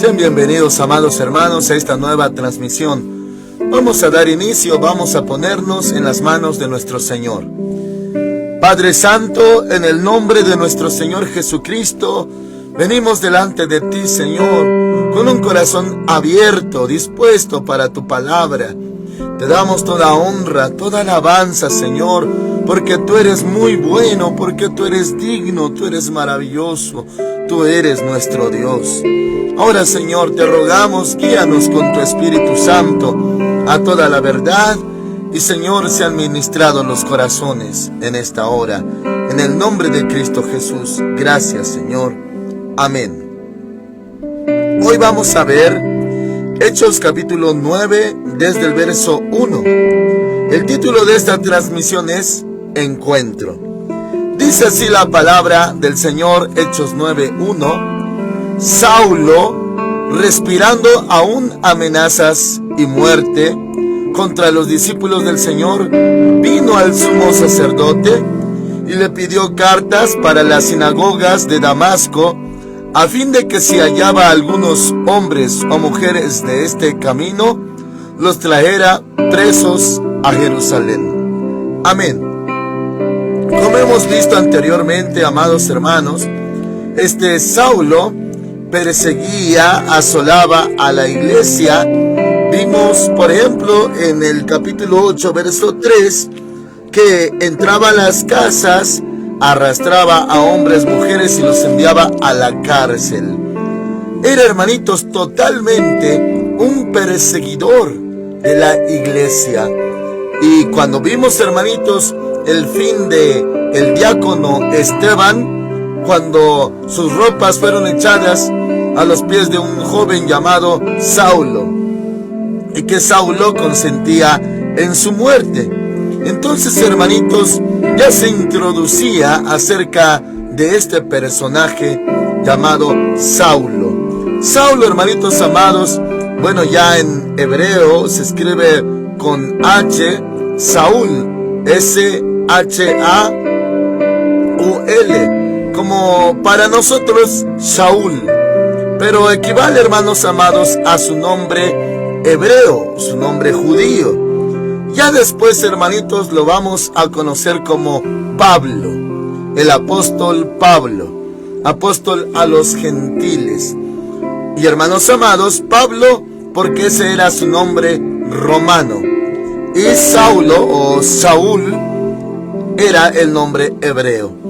Sean bienvenidos, amados hermanos, a esta nueva transmisión. Vamos a dar inicio, vamos a ponernos en las manos de nuestro Señor. Padre Santo, en el nombre de nuestro Señor Jesucristo, venimos delante de ti, Señor, con un corazón abierto, dispuesto para tu palabra. Te damos toda honra, toda alabanza, Señor, porque tú eres muy bueno, porque tú eres digno, tú eres maravilloso, tú eres nuestro Dios. Ahora, Señor, te rogamos, guíanos con tu Espíritu Santo a toda la verdad. Y, Señor, sean ministrados los corazones en esta hora. En el nombre de Cristo Jesús. Gracias, Señor. Amén. Hoy vamos a ver Hechos capítulo 9, desde el verso 1. El título de esta transmisión es Encuentro. Dice así la palabra del Señor, Hechos 9:1. Saulo, respirando aún amenazas y muerte contra los discípulos del Señor, vino al sumo sacerdote y le pidió cartas para las sinagogas de Damasco, a fin de que si hallaba algunos hombres o mujeres de este camino, los trajera presos a Jerusalén. Amén. Como hemos visto anteriormente, amados hermanos, Saulo perseguía, asolaba a la iglesia. Vimos, por ejemplo, en el capítulo 8, verso 3, que entraba a las casas, arrastraba a hombres, mujeres y los enviaba a la cárcel. Era, hermanitos, totalmente un perseguidor de la iglesia. Y cuando vimos, hermanitos, el fin de el diácono Esteban, cuando sus ropas fueron echadas a los pies de un joven llamado Saulo, y que Saulo consentía en su muerte. Entonces, hermanitos, ya se introducía acerca de este personaje llamado Saulo. Saulo, hermanitos amados, bueno, ya en hebreo se escribe con H, Saúl, S-H-A-U-L, como para nosotros Shaul, pero equivale, hermanos amados, a su nombre hebreo, su nombre judío. Ya después, hermanitos, lo vamos a conocer como Pablo, el apóstol Pablo, apóstol a los gentiles. Y, hermanos amados, Pablo, porque ese era su nombre romano, y Saulo o Saúl era el nombre hebreo.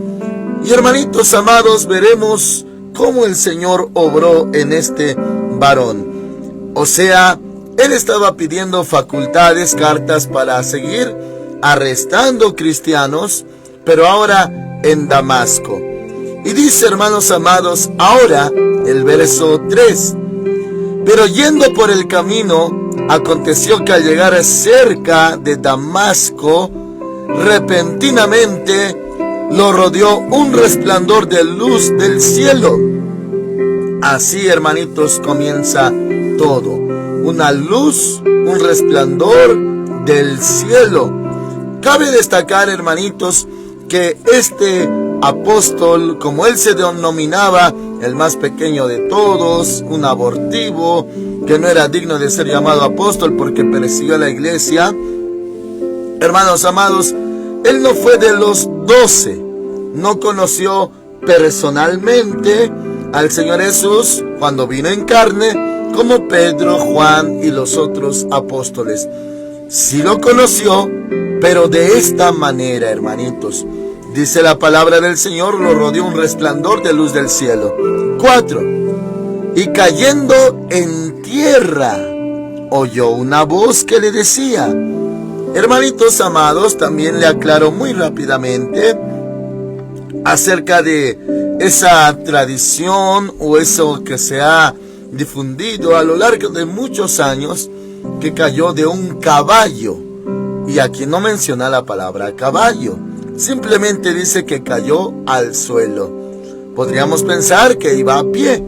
Y, hermanitos amados, veremos cómo el Señor obró en este varón. O sea, él estaba pidiendo facultades, cartas para seguir arrestando cristianos, pero ahora en Damasco. Y dice, hermanos amados, ahora el verso 3. Pero yendo por el camino, aconteció que al llegar cerca de Damasco, repentinamente lo rodeó un resplandor de luz del cielo. Así, hermanitos, comienza todo. Una luz, un resplandor del cielo. Cabe destacar, hermanitos, que este apóstol, como él se denominaba, el más pequeño de todos, un abortivo, que no era digno de ser llamado apóstol porque persiguió a la iglesia, hermanos amados, él no fue de los 12, no conoció personalmente al Señor Jesús cuando vino en carne, como Pedro, Juan y los otros apóstoles. Sí lo conoció, pero de esta manera, hermanitos. Dice la palabra del Señor, lo rodeó un resplandor de luz del cielo. 4. Y cayendo en tierra, oyó una voz que le decía. Hermanitos amados, también le aclaro muy rápidamente acerca de esa tradición o eso que se ha difundido a lo largo de muchos años, que cayó de un caballo. Y aquí no menciona la palabra caballo, simplemente dice que cayó al suelo. Podríamos pensar que iba a pie,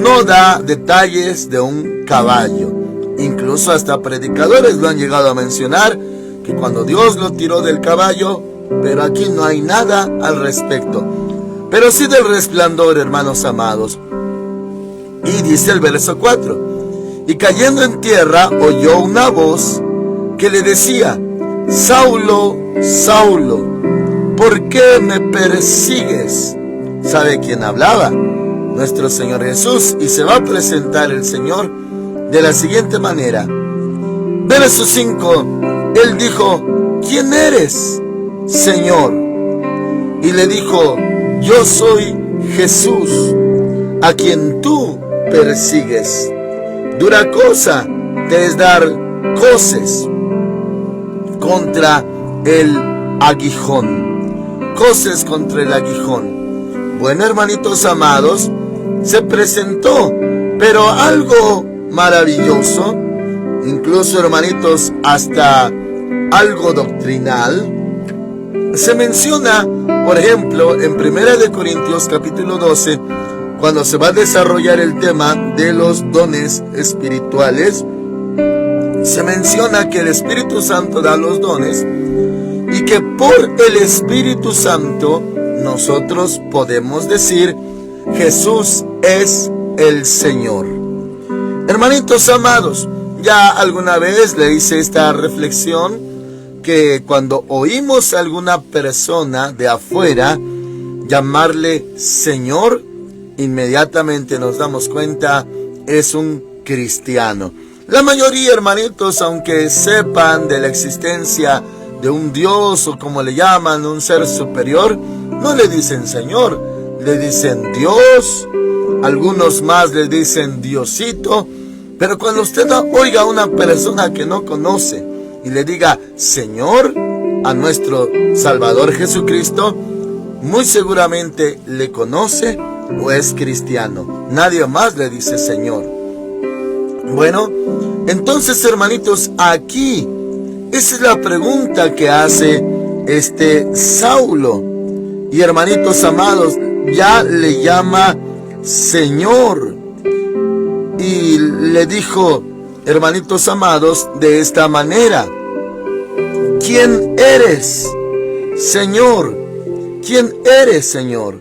no da detalles de un caballo. Incluso hasta predicadores lo han llegado a mencionar, que cuando Dios lo tiró del caballo, pero aquí no hay nada al respecto. Pero sí del resplandor, hermanos amados. Y dice el verso 4: y cayendo en tierra oyó una voz que le decía: Saulo, Saulo, ¿por qué me persigues? ¿Sabe quién hablaba? Nuestro Señor Jesús. Y se va a presentar el Señor de la siguiente manera. Verso 5: Él dijo: ¿quién eres, Señor? Y le dijo: yo soy Jesús, a quien tú persigues. Dura cosa te es dar coces contra el aguijón. Coces contra el aguijón. Bueno, hermanitos amados, se presentó, pero algo maravilloso, incluso, hermanitos, hasta algo doctrinal. Se menciona, por ejemplo, en 1 Corintios capítulo 12, cuando se va a desarrollar el tema de los dones espirituales. Se menciona que el Espíritu Santo da los dones y que por el Espíritu Santo nosotros podemos decir: Jesús es el Señor. Hermanitos amados, ya alguna vez le hice esta reflexión, que cuando oímos a alguna persona de afuera llamarle Señor, inmediatamente nos damos cuenta, es un cristiano. La mayoría, hermanitos, aunque sepan de la existencia de un Dios, o como le llaman, un ser superior, no le dicen Señor, le dicen Dios. Algunos más le dicen Diosito. Pero cuando usted oiga a una persona que no conoce y le diga Señor a nuestro Salvador Jesucristo, muy seguramente le conoce o es cristiano. Nadie más le dice Señor. Bueno, entonces, hermanitos, aquí esa es la pregunta que hace este Saulo. Y, hermanitos amados, ya le llama Señor. Y le dijo, hermanitos amados, de esta manera: ¿quién eres, Señor? ¿Quién eres, Señor?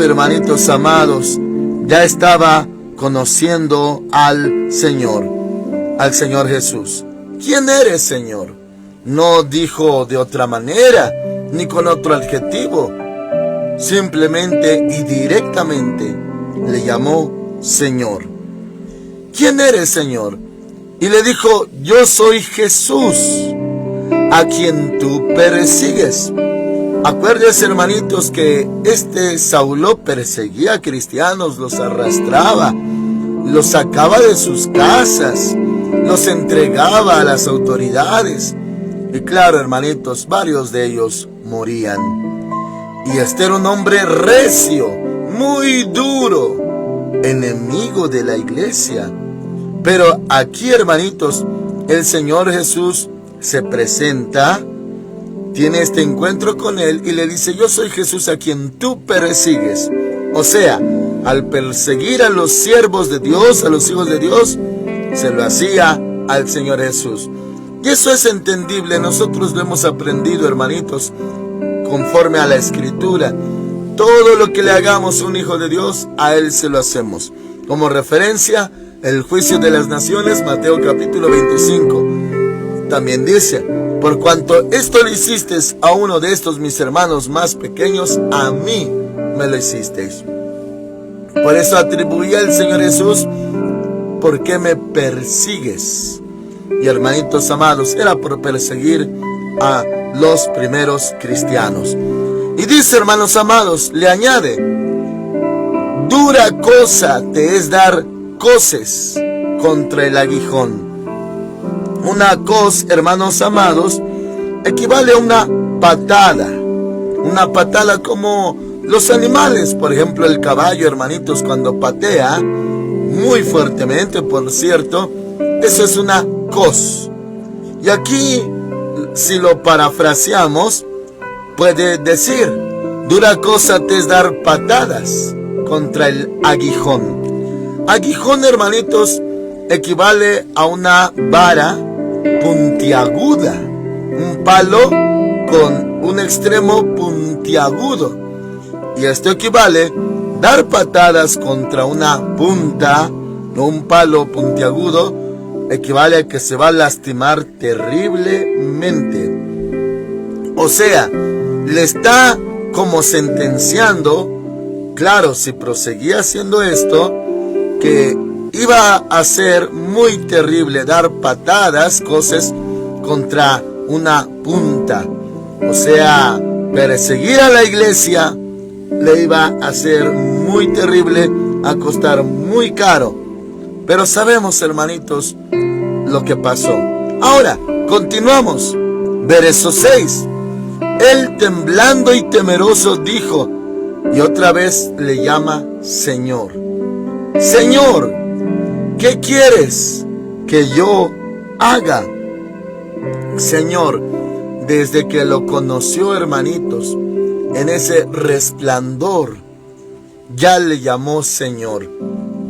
Hermanitos amados, ya estaba conociendo al Señor Jesús. ¿Quién eres, Señor? No dijo de otra manera, ni con otro adjetivo. Simplemente y directamente le llamó Señor. ¿Quién eres, Señor? Y le dijo: yo soy Jesús, a quien tú persigues. Acuérdense, hermanitos, que este Saulo perseguía a cristianos, los arrastraba, los sacaba de sus casas, los entregaba a las autoridades. Y claro, hermanitos, varios de ellos morían. Y este era un hombre recio, muy duro, enemigo de la iglesia. Pero aquí, hermanitos, el Señor Jesús se presenta, tiene este encuentro con él y le dice: yo soy Jesús, a quien tú persigues. O sea, al perseguir a los siervos de Dios, a los hijos de Dios, se lo hacía al Señor Jesús. Y eso es entendible, nosotros lo hemos aprendido, hermanitos, conforme a la Escritura. Todo lo que le hagamos a un hijo de Dios, a él se lo hacemos. Como referencia, el juicio de las naciones, Mateo capítulo 25. También dice: por cuanto esto le hicisteis a uno de estos mis hermanos más pequeños, a mí me lo hicisteis. Por eso atribuía el Señor Jesús: ¿por qué me persigues? Y, hermanitos amados, era por perseguir a los primeros cristianos. Y dice, hermanos amados, le añade: dura cosa te es dar coces contra el aguijón. Una cos, hermanos amados, equivale a una patada. Una patada como los animales, por ejemplo el caballo, hermanitos, cuando patea muy fuertemente, por cierto, eso es una cos. Y aquí, si lo parafraseamos, puede decir: dura cosa te es dar patadas contra el aguijón. Aguijón, hermanitos, equivale a una vara puntiaguda, un palo con un extremo puntiagudo. Y esto equivale dar patadas contra una punta, no un palo puntiagudo, equivale a que se va a lastimar terriblemente. O sea, le está como sentenciando, claro, si proseguía haciendo esto, que iba a ser muy terrible dar patadas, coces, contra una punta. O sea, perseguir a la iglesia le iba a ser muy terrible, a costar muy caro. Pero sabemos, hermanitos, lo que pasó. Ahora, continuamos. Verso 6. Él, temblando y temeroso, dijo, y otra vez le llama Señor. Señor, ¿qué quieres que yo haga? Señor, desde que lo conoció, hermanitos, en ese resplandor, ya le llamó Señor.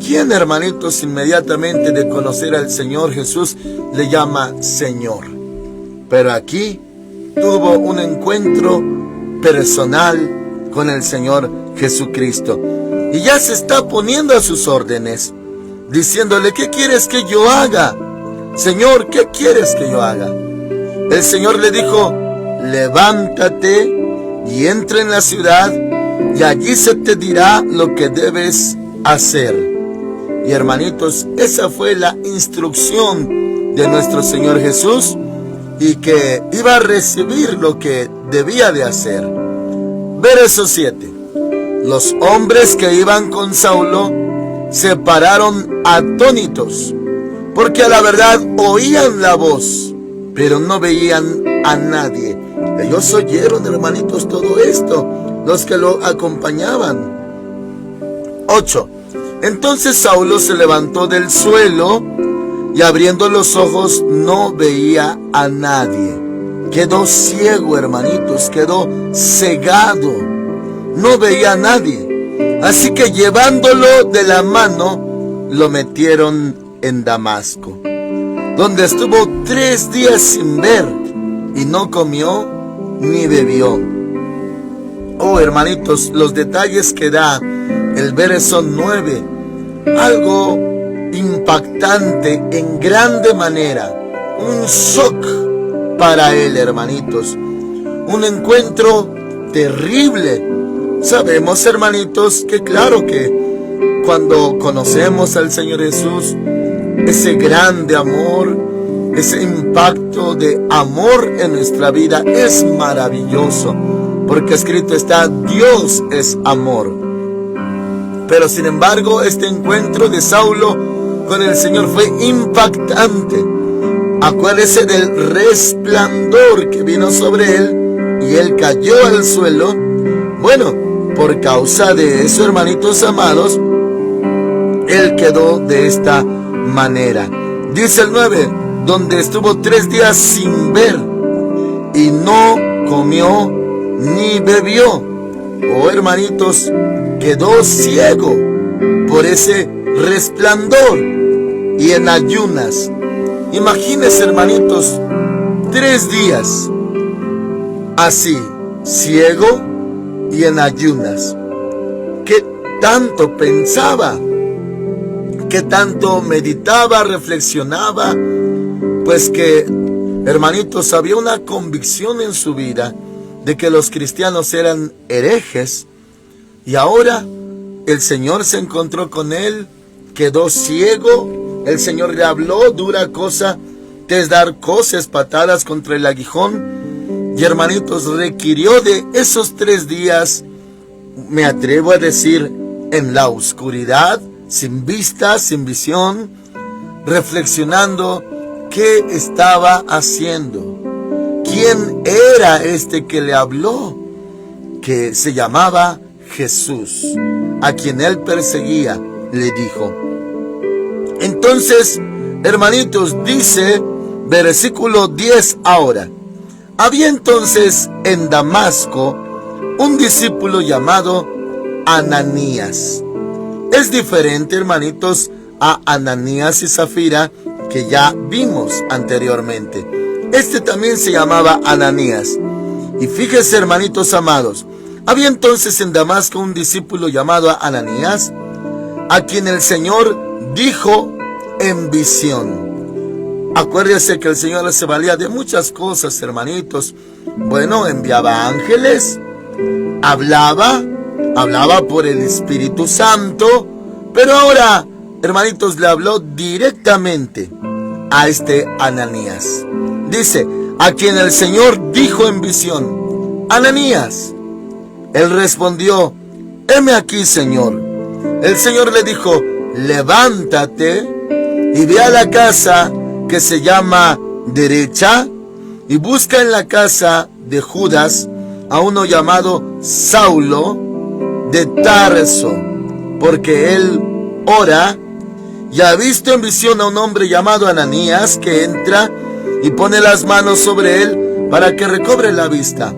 ¿Quién, hermanitos, inmediatamente de conocer al Señor Jesús, le llama Señor? Pero aquí tuvo un encuentro personal con el Señor Jesucristo. Y ya se está poniendo a sus órdenes, diciéndole, ¿qué quieres que yo haga? Señor, ¿qué quieres que yo haga? El Señor le dijo, levántate y entra en la ciudad, y allí se te dirá lo que debes hacer. Y hermanitos, esa fue la instrucción de nuestro Señor Jesús, y que iba a recibir lo que debía de hacer. Verso 7. Los hombres que iban con Saulo se pararon atónitos, porque a la verdad oían la voz, pero no veían a nadie. Ellos oyeron, hermanitos, todo esto, los que lo acompañaban. 8. Entonces Saulo se levantó del suelo y abriendo los ojos no veía a nadie. Quedó ciego, hermanitos, quedó cegado. No veía a nadie. Así que llevándolo de la mano, lo metieron en Damasco, donde estuvo 3 días sin ver y no comió ni bebió. Oh, hermanitos, los detalles que da el verso 9, algo impactante en grande manera, un shock para él, hermanitos, un encuentro terrible. Sabemos, hermanitos, que claro que cuando conocemos al Señor Jesús, ese grande amor, ese impacto de amor en nuestra vida es maravilloso, porque escrito está, Dios es amor. Pero sin embargo, este encuentro de Saulo con el Señor fue impactante. Acuérdese del resplandor que vino sobre él y él cayó al suelo. Bueno, por causa de eso, hermanitos amados, él quedó de esta manera. Dice el 9, donde estuvo 3 días sin ver y no comió ni bebió. Oh, hermanitos, quedó ciego por ese resplandor y en ayunas. Imagínense, hermanitos, 3 días así, ciego y en ayunas. ¿Qué tanto pensaba? ¿Qué tanto meditaba, reflexionaba? Pues que, hermanitos, había una convicción en su vida de que los cristianos eran herejes. Y ahora el Señor se encontró con él, quedó ciego. El Señor le habló, dura cosa te es dar coces, patadas contra el aguijón. Y hermanitos, requirió de esos 3 días, me atrevo a decir, en la oscuridad, sin vista, sin visión, reflexionando qué estaba haciendo. ¿Quién era este que le habló? Que se llamaba Jesús, a quien él perseguía, le dijo. Entonces, hermanitos, dice versículo 10 ahora. Había entonces en Damasco un discípulo llamado Ananías. Es diferente, hermanitos, a Ananías y Zafira que ya vimos anteriormente. Este también se llamaba Ananías. Y fíjense, hermanitos amados, Había entonces en Damasco un discípulo llamado Ananías, a quien el Señor dijo en visión. Acuérdese que el Señor se valía de muchas cosas, hermanitos. Bueno, enviaba ángeles, hablaba por el Espíritu Santo, pero ahora, hermanitos, le habló directamente a este Ananías. Dice, a quien el Señor dijo en visión: Ananías. Él respondió: heme aquí, Señor. El Señor le dijo: levántate y ve a la casa que se llama Derecha y busca en la casa de Judas a uno llamado Saulo de Tarso, porque él ora y ha visto en visión a un hombre llamado Ananías que entra y pone las manos sobre él para que recobre la vista.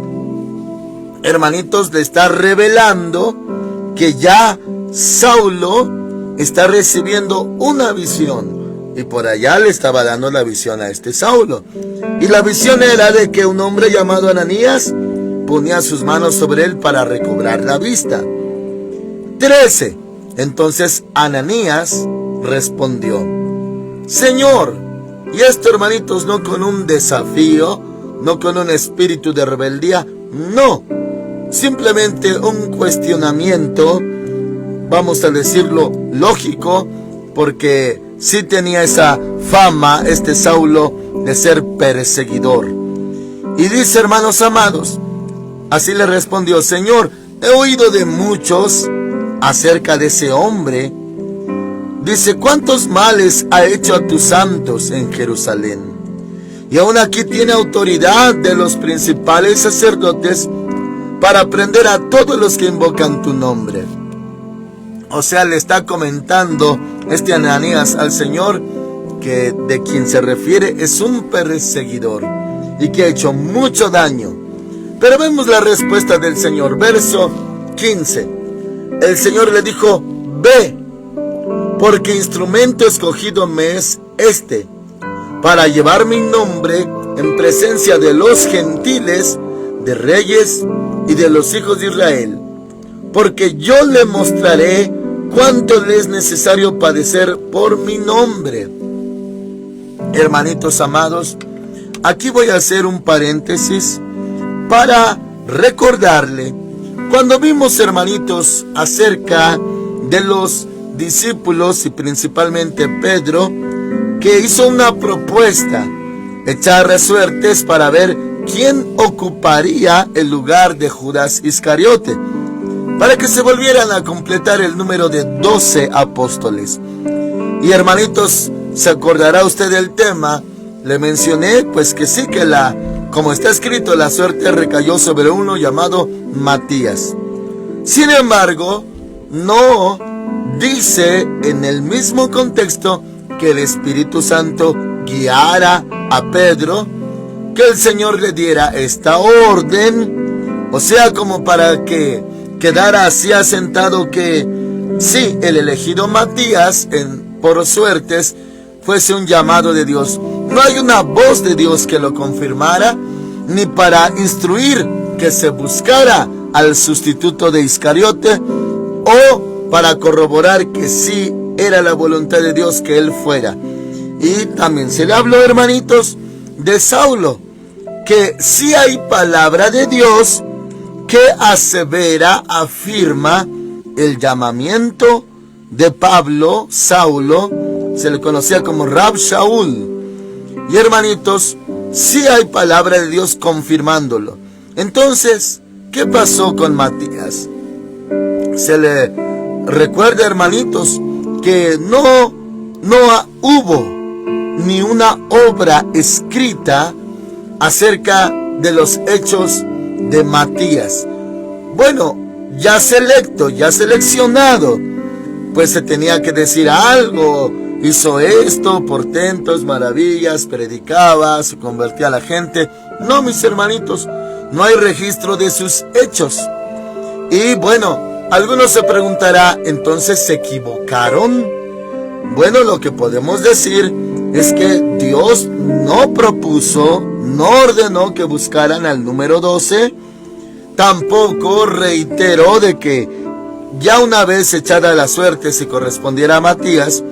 Hermanitos, le está revelando que ya Saulo está recibiendo una visión. Y por allá le estaba dando la visión a este Saulo. Y la visión era de que un hombre llamado Ananías ponía sus manos sobre él para recobrar la vista. 13. Entonces Ananías respondió: Señor, y esto, hermanitos, no con un desafío, no con un espíritu de rebeldía, no, simplemente un cuestionamiento, vamos a decirlo lógico, porque sí tenía esa fama este Saulo de ser perseguidor. Y dice, hermanos amados, así le respondió: Señor, he oído de muchos acerca de ese hombre. Dice, ¿cuántos males ha hecho a tus santos en Jerusalén? Y aún aquí tiene autoridad de los principales sacerdotes para prender a todos los que invocan tu nombre. O sea, le está comentando este Ananías al Señor que de quien se refiere es un perseguidor y que ha hecho mucho daño. Pero vemos la respuesta del Señor, verso 15. El Señor le dijo: ve, porque instrumento escogido me es este, para llevar mi nombre en presencia de los gentiles, de reyes y de los hijos de Israel, porque yo le mostraré cuánto le es necesario padecer por mi nombre. Hermanitos amados, aquí voy a hacer un paréntesis para recordarle, cuando vimos, hermanitos, acerca de los discípulos y principalmente Pedro, que hizo una propuesta, echar suertes para ver quién ocuparía el lugar de Judas Iscariote, para que se volvieran a completar el número de 12 apóstoles. Y hermanitos, ¿se acordará usted del tema? Le mencioné pues que sí, que como está escrito, la suerte recayó sobre uno llamado Matías. Sin embargo, no dice en el mismo contexto que el Espíritu Santo guiara a Pedro, que el Señor le diera esta orden, o sea, como para que quedara así asentado que sí, el elegido Matías, por suertes, fuese un llamado de Dios. No hay una voz de Dios que lo confirmara, ni para instruir que se buscara al sustituto de Iscariote, o para corroborar que sí era la voluntad de Dios que él fuera. Y también se le habló, hermanitos, de Saulo, que sí hay palabra de Dios que asevera, afirma el llamamiento de Pablo. Saulo se le conocía como Rab Shaul. Y hermanitos, sí hay palabra de Dios confirmándolo. Entonces, ¿qué pasó con Matías? Se le recuerda, hermanitos, que no hubo ni una obra escrita acerca de los hechos de Matías. Bueno, ya selecto, ya seleccionado, pues se tenía que decir algo. Hizo esto, portentos, maravillas, predicaba, se convertía a la gente. No, mis hermanitos, no hay registro de sus hechos. Y bueno, algunos se preguntará, ¿entonces se equivocaron? Bueno, lo que podemos decir es que Dios no propuso, no ordenó que buscaran al número 12, Tampoco reiteró de que ya una vez echada la suerte, si correspondiera a Matías,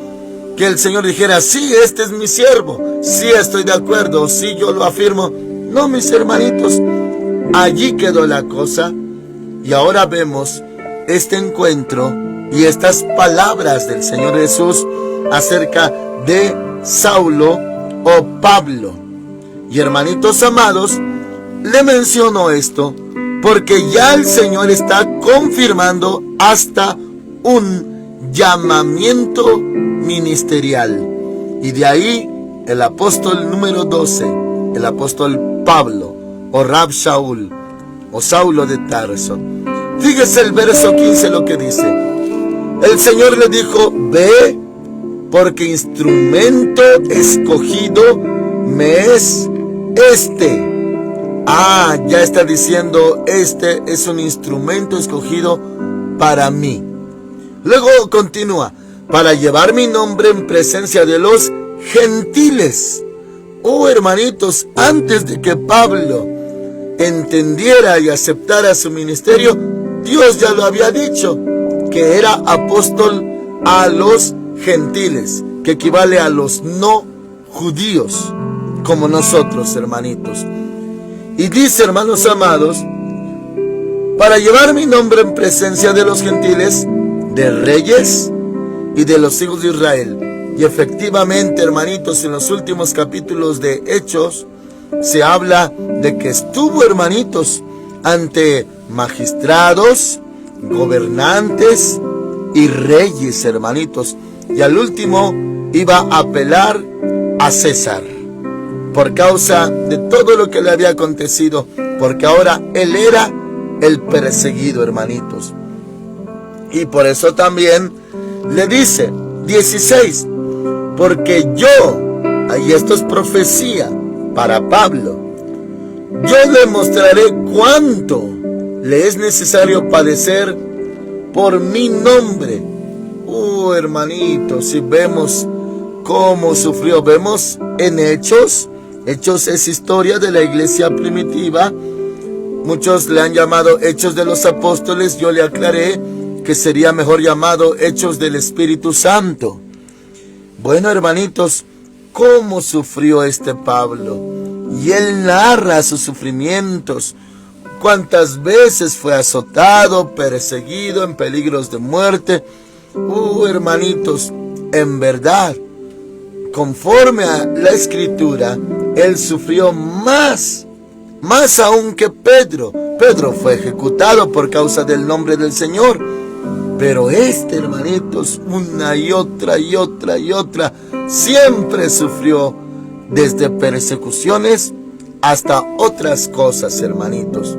que el Señor dijera: sí, este es mi siervo, sí, estoy de acuerdo, sí, yo lo afirmo. No, mis hermanitos, allí quedó la cosa. Y ahora vemos este encuentro y estas palabras del Señor Jesús acerca de Saulo o Pablo. Y hermanitos amados, le menciono esto porque ya el Señor está confirmando hasta un llamamiento ministerial. Y de ahí el apóstol número 12, el apóstol Pablo o Rab Shaul o Saulo de Tarso. Fíjese el verso 15 lo que dice. El Señor le dijo: ve, porque instrumento escogido me es este. Ya está diciendo: este es un instrumento escogido para mí. Luego continúa: para llevar mi nombre en presencia de los gentiles. Hermanitos, antes de que Pablo entendiera y aceptara su ministerio, Dios ya lo había dicho, que era apóstol a los gentiles, que equivale a los no judíos, como nosotros, hermanitos. Y dice, hermanos amados, para llevar mi nombre en presencia de los gentiles, de reyes y de los hijos de Israel. Y efectivamente, hermanitos, en los últimos capítulos de Hechos se habla de que estuvo, hermanitos, ante magistrados, gobernantes y reyes, hermanitos. Y al último iba a apelar a César por causa de todo lo que le había acontecido, porque ahora él era el perseguido, hermanitos. Y por eso también le dice, 16, porque yo, y esto es profecía para Pablo, yo le mostraré cuánto le es necesario padecer por mi nombre. Hermanitos, si vemos cómo sufrió, vemos en Hechos. Hechos es historia de la iglesia primitiva. Muchos le han llamado Hechos de los Apóstoles. Yo le aclaré que sería mejor llamado Hechos del Espíritu Santo. Bueno, hermanitos, cómo sufrió este Pablo. Y él narra sus sufrimientos. Cuántas veces fue azotado, perseguido, en peligros de muerte. Hermanitos, en verdad, conforme a la Escritura, él sufrió más aún que Pedro. Pedro fue ejecutado por causa del nombre del Señor. Pero este, hermanitos, una y otra, siempre sufrió, desde persecuciones hasta otras cosas, hermanitos.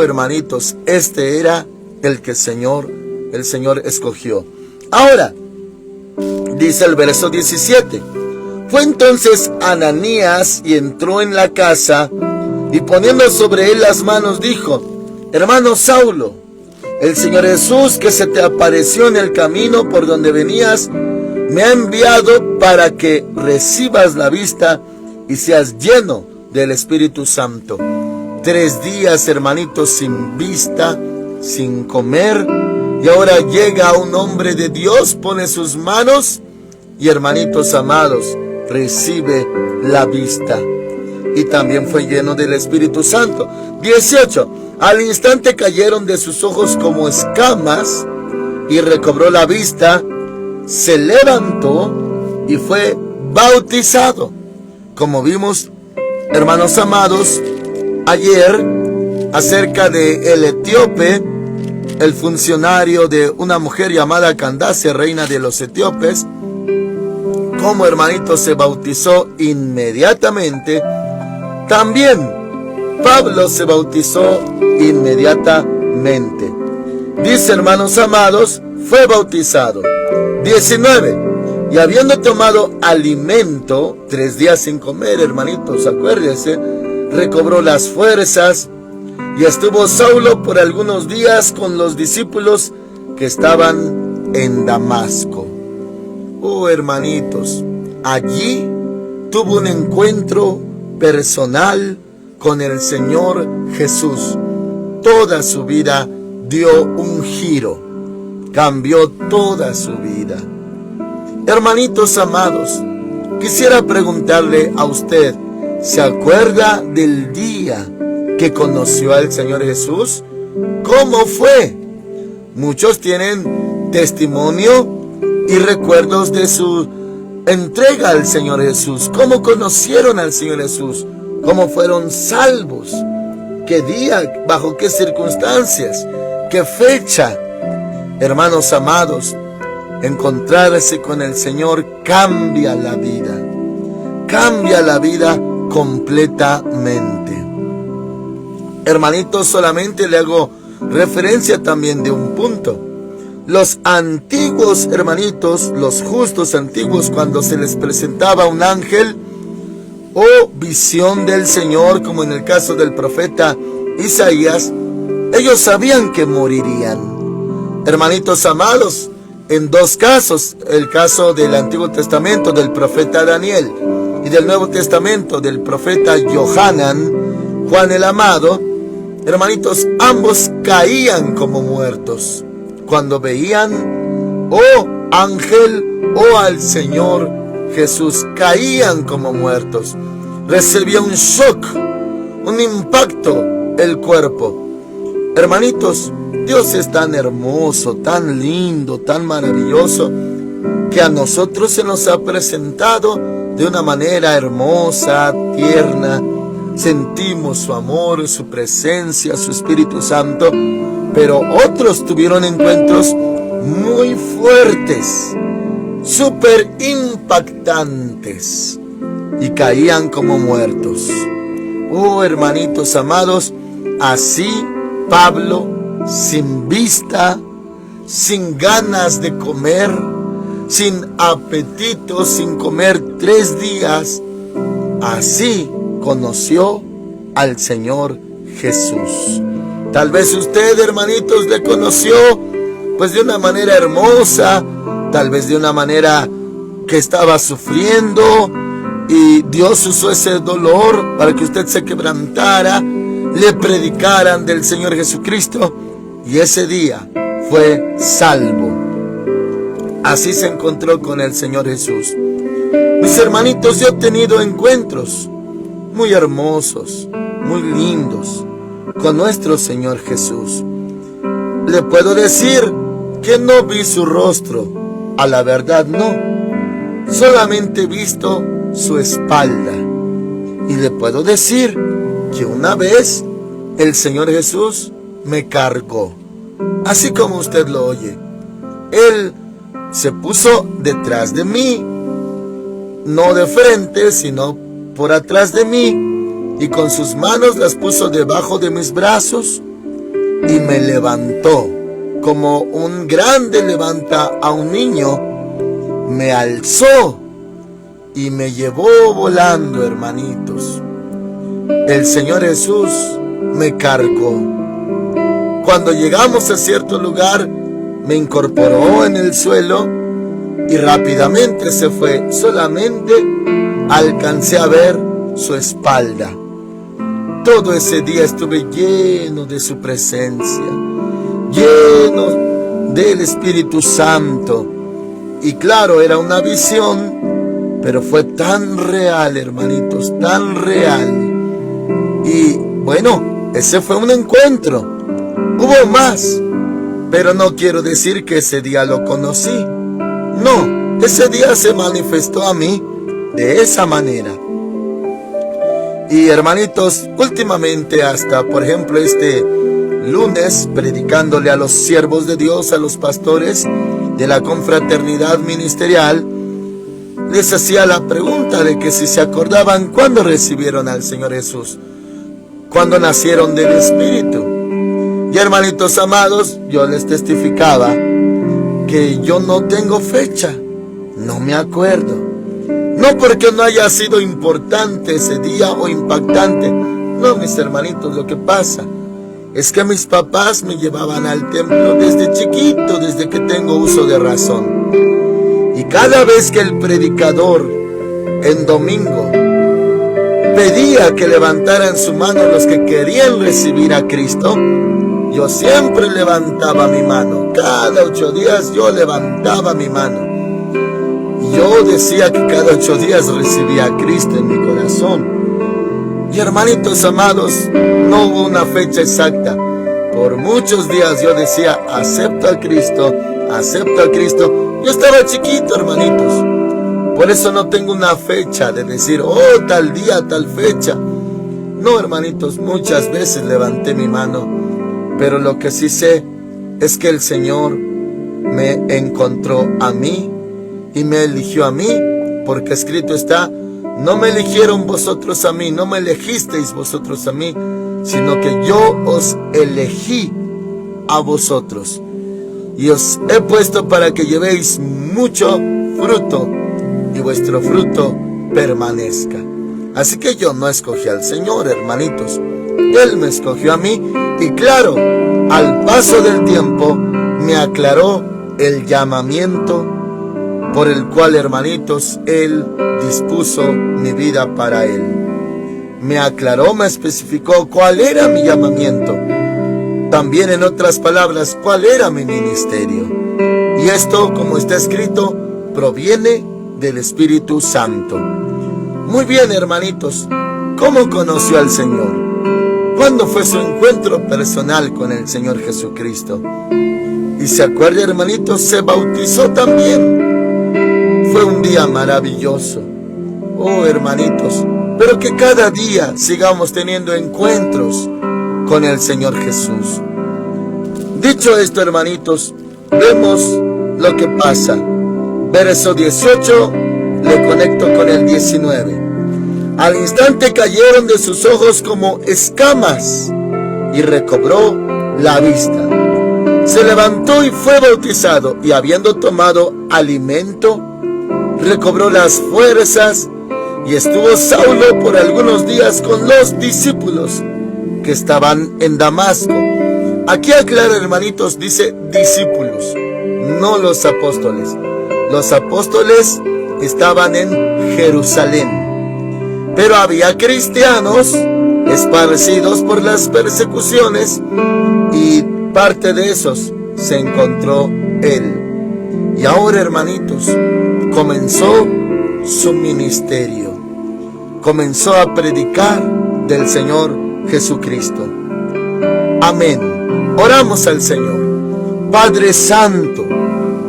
Hermanitos, este era el que el Señor escogió. Ahora, dice el verso 17, fue entonces Ananías y entró en la casa y poniendo sobre él las manos dijo: hermano Saulo, el Señor Jesús que se te apareció en el camino por donde venías, me ha enviado para que recibas la vista y seas lleno del Espíritu Santo. 3 días, hermanitos, sin vista, sin comer, y ahora llega un hombre de Dios, pone sus manos y, hermanitos amados, recibe la vista. Y también fue lleno del Espíritu Santo. 18. Al instante cayeron de sus ojos como escamas y recobró la vista, se levantó y fue bautizado. Como vimos, hermanos amados, ayer acerca de el etíope, el funcionario de una mujer llamada Candace, reina de los etíopes, como hermanito se bautizó inmediatamente, también Pablo se bautizó inmediatamente. Dice, hermanos amados, fue bautizado. 19. Y habiendo tomado alimento, 3 días sin comer, hermanitos, acuérdense, recobró las fuerzas y estuvo Saulo por algunos días con los discípulos que estaban en Damasco. Hermanitos, allí tuvo un encuentro personal con el Señor Jesús. toda su vida dio un giro, cambió toda su vida. Hermanitos amados, quisiera preguntarle a usted, ¿se acuerda del día que conoció al Señor Jesús? ¿Cómo fue? Muchos tienen testimonio y recuerdos de su entrega al Señor Jesús. ¿Cómo conocieron al Señor Jesús? ¿Cómo fueron salvos? ¿Qué día? ¿Bajo qué circunstancias? ¿Qué fecha? Hermanos amados, encontrarse con el Señor cambia la vida. Cambia la vida completamente. Hermanitos, solamente le hago referencia también de un punto. Los antiguos hermanitos, los justos antiguos, cuando se les presentaba un ángel o visión del Señor, como en el caso del profeta Isaías, ellos sabían que morirían. Hermanitos amados, en dos casos, el caso del Antiguo Testamento del profeta Daniel y del Nuevo Testamento del profeta Johanan, Juan el Amado, hermanitos, ambos caían como muertos cuando veían ángel o al Señor Jesús. Caían como muertos. Recibía un shock, un impacto el cuerpo. Hermanitos, Dios es tan hermoso, tan lindo, tan maravilloso, que a nosotros se nos ha presentado de una manera hermosa, tierna. Sentimos su amor, su presencia, su Espíritu Santo, pero otros tuvieron encuentros muy fuertes, súper impactantes, y caían como muertos. Oh, hermanitos amados, así Pablo, sin vista, sin ganas de comer, sin apetito, sin comer 3 días, así conoció al Señor Jesús. Tal vez usted, hermanitos, le conoció pues de una manera hermosa, tal vez de una manera que estaba sufriendo, y Dios usó ese dolor para que usted se quebrantara, le predicaran del Señor Jesucristo, y ese día fue salvo. Así se encontró con el Señor Jesús. Mis hermanitos, yo he tenido encuentros muy hermosos, muy lindos con nuestro Señor Jesús. Le puedo decir que no vi su rostro, a la verdad no, solamente he visto su espalda. Y le puedo decir que una vez el Señor Jesús me cargó, así como usted lo oye. Él se puso detrás de mí, no de frente, sino por atrás de mí, y con sus manos las puso debajo de mis brazos y me levantó, como un grande levanta a un niño. Me alzó y me llevó volando, hermanitos. El Señor Jesús me cargó. Cuando llegamos a cierto lugar, me incorporó en el suelo y rápidamente se fue. Solamente alcancé a ver su espalda. Todo ese día estuve lleno de su presencia, lleno del Espíritu Santo. Y claro, era una visión, pero fue tan real, hermanitos, tan real. Y bueno, ese fue un encuentro. Hubo más, pero no quiero decir que ese día lo conocí. No, ese día se manifestó a mí de esa manera. Y hermanitos, últimamente hasta, por ejemplo, este lunes, predicándole a los siervos de Dios, a los pastores de la confraternidad ministerial, les hacía la pregunta de que si se acordaban cuándo recibieron al Señor Jesús, cuándo nacieron del Espíritu. Y hermanitos amados, yo les testificaba que yo no tengo fecha, no me acuerdo. No porque no haya sido importante ese día o impactante. No, mis hermanitos, lo que pasa es que mis papás me llevaban al templo desde chiquito, desde que tengo uso de razón. Y cada vez que el predicador en domingo pedía que levantaran su mano los que querían recibir a Cristo, yo siempre levantaba mi mano. Cada 8 días yo levantaba mi mano. Yo decía que cada 8 días recibía a Cristo en mi corazón. Y hermanitos amados, no hubo una fecha exacta. Por muchos días yo decía, acepto a Cristo, acepto a Cristo. Yo estaba chiquito, hermanitos. Por eso no tengo una fecha de decir, oh, tal día, tal fecha. No, hermanitos, muchas veces levanté mi mano. Pero lo que sí sé es que el Señor me encontró a mí y me eligió a mí, porque escrito está, no me eligieron vosotros a mí, no me elegisteis vosotros a mí, sino que yo os elegí a vosotros y os he puesto para que llevéis mucho fruto y vuestro fruto permanezca. Así que yo no escogí al Señor, hermanitos, Él me escogió a mí y claro, al paso del tiempo me aclaró el llamamiento por el cual, hermanitos, Él dispuso mi vida para Él. Me aclaró, me especificó cuál era mi llamamiento. También, en otras palabras, cuál era mi ministerio. Y esto, como está escrito, proviene del Espíritu Santo. Muy bien, hermanitos, ¿cómo conoció al Señor? ¿Cuándo fue su encuentro personal con el Señor Jesucristo? Y se acuerda, hermanitos, se bautizó también. Fue un día maravilloso. Oh, hermanitos, pero que cada día sigamos teniendo encuentros con el Señor Jesús. Dicho esto, hermanitos, vemos lo que pasa. Verso 18, le conecto con el 19. Al instante cayeron de sus ojos como escamas y recobró la vista. Se levantó y fue bautizado, y habiendo tomado alimento, recobró las fuerzas, y estuvo Saulo por algunos días con los discípulos que estaban en Damasco. Aquí aclara, hermanitos, dice discípulos, no los apóstoles. Los apóstoles estaban en Jerusalén, pero había cristianos esparcidos por las persecuciones, y parte de esos se encontró él. Y ahora, hermanitos, comenzó su ministerio. Comenzó a predicar del Señor Jesucristo. Amén. Oramos al Señor. Padre Santo,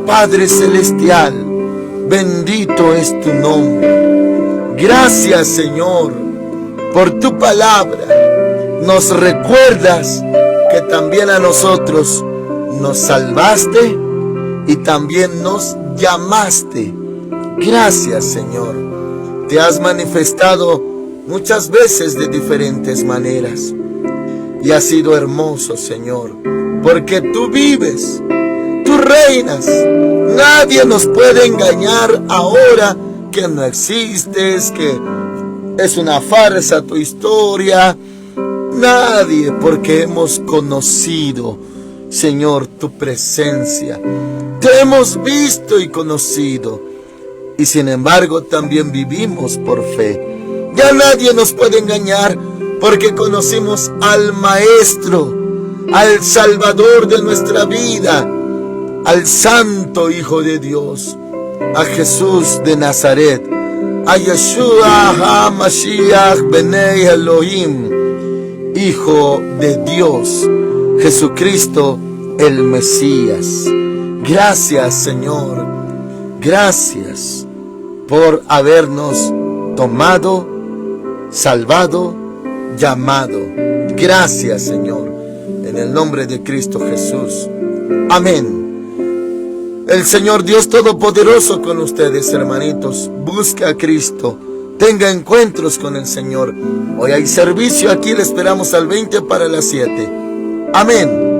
Padre Celestial, bendito es tu nombre. Gracias, Señor, por tu palabra. Nos recuerdas que también a nosotros nos salvaste y también nos llamaste. Gracias, Señor. Te has manifestado muchas veces de diferentes maneras y ha sido hermoso, Señor, porque tú vives, tú reinas. Nadie nos puede engañar ahora que no existes, que es una farsa tu historia. Nadie, porque hemos conocido, Señor, tu presencia. Te hemos visto y conocido, y sin embargo también vivimos por fe. Ya nadie nos puede engañar, porque conocimos al Maestro, al Salvador de nuestra vida, al Santo Hijo de Dios, a Jesús de Nazaret, a Yeshua HaMashiach Benei Elohim, Hijo de Dios, Jesucristo el Mesías. Gracias, Señor. Gracias por habernos tomado, salvado, llamado. Gracias, Señor, en el nombre de Cristo Jesús. Amén. El Señor Dios Todopoderoso con ustedes, hermanitos. Busque a Cristo. Tenga encuentros con el Señor. Hoy hay servicio aquí, le esperamos al 20 para las 7. Amén.